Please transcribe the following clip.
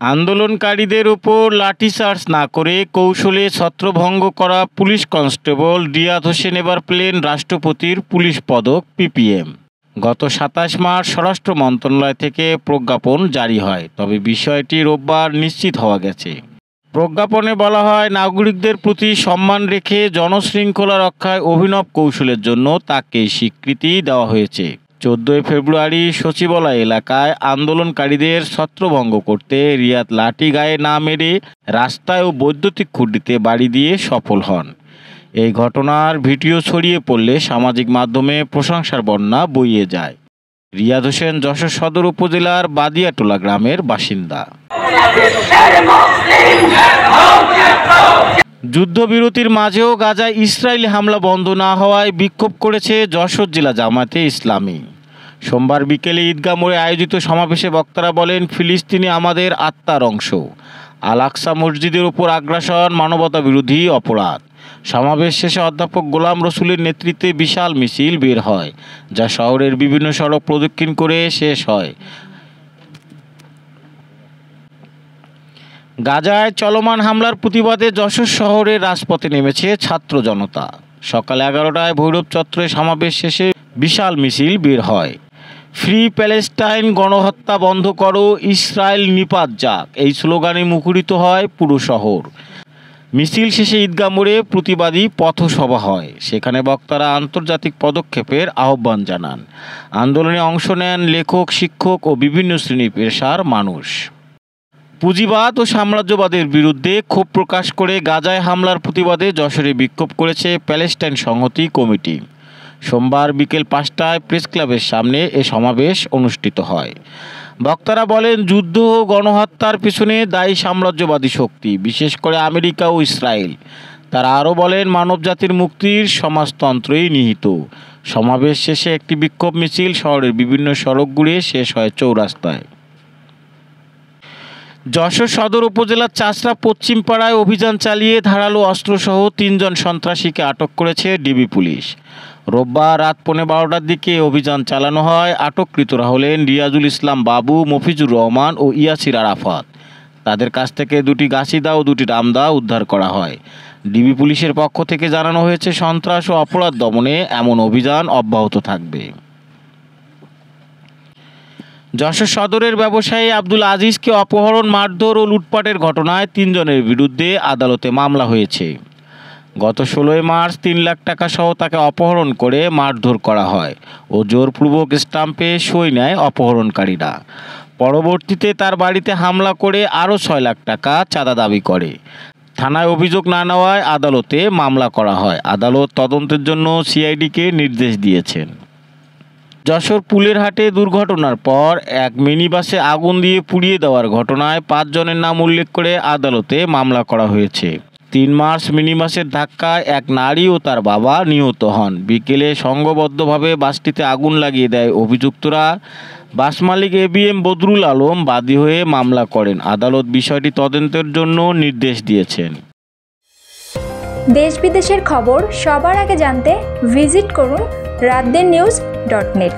আন্দোলনকারীদের উপর লাঠিচার্জ না করে কৌশলে ছত্রভঙ্গ করা পুলিশ কনস্টেবল রিয়াদ হোসেন এবার পেলেন রাষ্ট্রপতির পুলিশ পদক পিপিএম। গত ২৭ মার্চ স্বরাষ্ট্র মন্ত্রণালয় থেকে প্রজ্ঞাপন জারি হয়, তবে বিষয়টি রোববার নিশ্চিত হওয়া গেছে। প্রজ্ঞাপনে বলা হয়, নাগরিকদের প্রতি সম্মান রেখে জনশৃঙ্খলা রক্ষায় অভিনব কৌশলের জন্য তাকে স্বীকৃতি দেওয়া হয়েছে। ১৪ ফেব্রুয়ারি সচিবালয় এলাকায় আন্দোলনকারীদের ছত্রভঙ্গ করতে রিয়াদ লাঠি গায়ে না মেরে রাস্তায় ও বৈদ্যুতিক খুঁটিতে বাড়ি দিয়ে সফল হন। এই ঘটনার ভিডিও ছড়িয়ে পড়লে সামাজিক মাধ্যমে প্রশংসার বন্যা বইয়ে যায়। রিয়াদ হোসেন যশোর সদর উপজেলার বাদিয়াটোলা গ্রামের বাসিন্দা। যুদ্ধবিরতির মাঝেও গাজায় ইসরায়েলি হামলা বন্ধ না হওয়ায় বিক্ষোভ করেছে যশোর জেলা জামায়াতে ইসলামী। সোমবার বিকেলে ঈদগাহ মোড়ে আয়োজিত সমাবেশে বক্তারা বলেন, ফিলিস্তিনি আমাদের আত্মার অংশ। আল আকসা মসজিদের উপর আগ্রাসন মানবতা বিরোধী অপরাধ। সমাবেশ শেষে অধ্যাপক গোলাম রসুলের নেতৃত্বে বিশাল মিছিল বের হয়, যা শহরের বিভিন্ন সড়ক প্রদক্ষিণ করে শেষ হয়। গাজায় চলমান হামলার প্রতিবাদে যশোর শহরের রাজপথে নেমেছে ছাত্র জনতা। সকাল 11টায় ভৈরব চত্বরে সমাবেশ শেষে বিশাল মিছিল বের হয়। ফ্রি প্যালেস্টাইন, গণহত্যা বন্ধ করো, ইসরায়েল নিপাত যাক, এই স্লোগানে মুখরিত হয় পুরো শহর। মিছিল শেষে ঈদগাহ মোড়ে প্রতিবাদী পথসভা হয়। সেখানে বক্তারা আন্তর্জাতিক পদক্ষেপের আহ্বান জানান। আন্দোলনে অংশ নেন লেখক, শিক্ষক ও বিভিন্ন শ্রেণী পেশার মানুষ। পুঁজিবাদ ও সাম্রাজ্যবাদের বিরুদ্ধে ক্ষোভ প্রকাশ করে গাজায় হামলার প্রতিবাদে যশোরে বিক্ষোভ করেছে প্যালেস্টাইন সংহতি কমিটি। সোমবার বিকেল 5টায় প্রেস ক্লাবের সামনে এ সমাবেশ অনুষ্ঠিত হয়। বক্তারা বলেন, যুদ্ধ ও গণহত্যার পিছনে দায়ী সাম্রাজ্যবাদী শক্তি, বিশেষ করে আমেরিকা ও ইসরায়েল। তারা আরও বলেন, মানবজাতির মুক্তির সমাজতন্ত্রেই নিহিত। সমাবেশ শেষে একটি বিক্ষোভ মিছিল শহরের বিভিন্ন সড়ক ঘুরে শেষ হয় চৌরাস্তায়। যশোর সদর উপজেলার চাষড়া পশ্চিম পাড়ায় অভিযান চালিয়ে ধারালো অস্ত্রসহ 3 জন সন্ত্রাসীকে আটক করেছে ডিবি পুলিশ। রোববার রাত 12:15টার দিকে অভিযান চালানো হয়। আটককৃতরা হলেন রিয়াজুল ইসলাম বাবু, মফিজুর রহমান ও ইয়াসির আরাফাত। তাদের কাছ থেকে 2টি গাছিদা ও 2টি রামদা উদ্ধার করা হয়। ডিবি পুলিশের পক্ষ থেকে জানানো হয়েছে, সন্ত্রাস ও অপরাধ দমনে এমন অভিযান অব্যাহত থাকবে। যশোর সদরের ব্যবসায়ী আব্দুল আজিজকে অপহরণ, মারধর ও লুটপাটের ঘটনায় 3 জনের বিরুদ্ধে আদালতে মামলা হয়েছে। গত 16 মার্চ 3 লাখ টাকা সহ তাকে অপহরণ করে মারধর করা হয় ও জোরপূর্বক স্টাম্পে সই নেয় অপহরণকারীরা। পরবর্তীতে তার বাড়িতে হামলা করে আরও 6 লাখ টাকা চাঁদা দাবি করে। থানায় অভিযোগ না নেওয়ায় আদালতে মামলা করা হয়। আদালত তদন্তের জন্য সিআইডিকে নির্দেশ দিয়েছেন। যশোর পুলেরহাটে দুর্ঘটনার পর এক মিনিবাসে আগুন দিয়ে পুড়িয়ে দেওয়ার ঘটনায় 5 জনের নাম উল্লেখ করে আদালতে মামলা করা হয়েছে। 3 মার্চ মিনিবাসের ধাক্কায় এক নারী ও তার বাবা নিহত হন। বিকেলে সংঘবদ্ধভাবে বাসটিতে আগুন লাগিয়ে দেয় অভিযুক্তরা। বাস মালিক এবিএম বদরুল আলম বাদী হয়ে মামলা করেন। আদালত বিষয়টি তদন্তের জন্য নির্দেশ দিয়েছেন। দেশ বিদেশের খবর সবার আগে জানতে ভিজিট করুন raddennews.net।